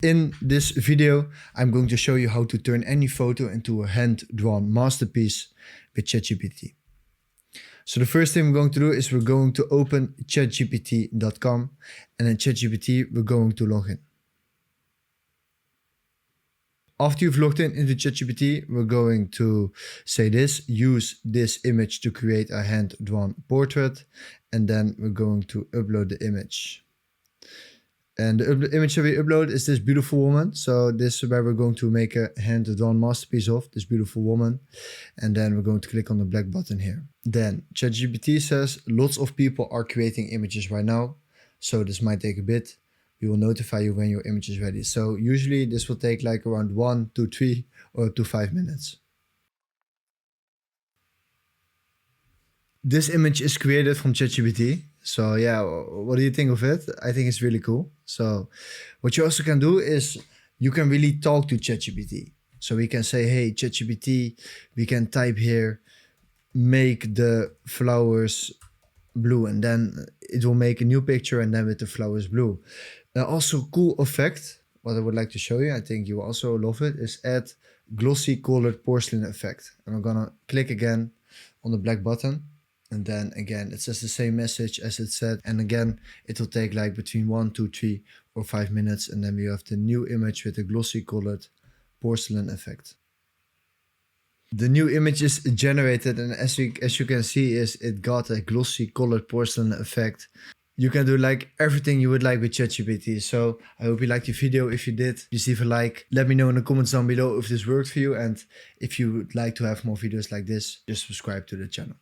In this video, I'm going to show you how to turn any photo into a hand-drawn masterpiece with ChatGPT. So the first thing we're going to do is we're going to open chatgpt.com, and in ChatGPT we're going to log in. After you've logged in into ChatGPT, we're going to say this: use this image to create a hand-drawn portrait, and then we're going to upload the image. And the image that we upload is this beautiful woman. So this is where we're going to make a hand-drawn masterpiece of, this beautiful woman. And then we're going to click on the black button here. Then ChatGPT says lots of people are creating images right now, so this might take a bit. We will notify you when your image is ready. So usually this will take like around 1 to 3 or to 5 minutes. This image is created from ChatGPT. So yeah, what do you think of it? I think it's really cool. So what you also can do is you can really talk to ChatGPT. So we can say, hey, ChatGPT, we can type here, make the flowers blue, and then it will make a new picture and then with the flowers blue. Also cool effect, what I would like to show you, I think you will also love it, is add glossy colored porcelain effect. And I'm gonna click again on the black button. And then again, it says the same message as it said. And again, it will take like between 1, 2, 3 or 5 minutes. And then we have the new image with the glossy colored porcelain effect. The new image is generated, and as you can see, it got a glossy colored porcelain effect. You can do like everything you would like with ChatGPT. So I hope you liked the video. If you did, just leave a like. Let me know in the comments down below if this worked for you. And if you would like to have more videos like this, just subscribe to the channel.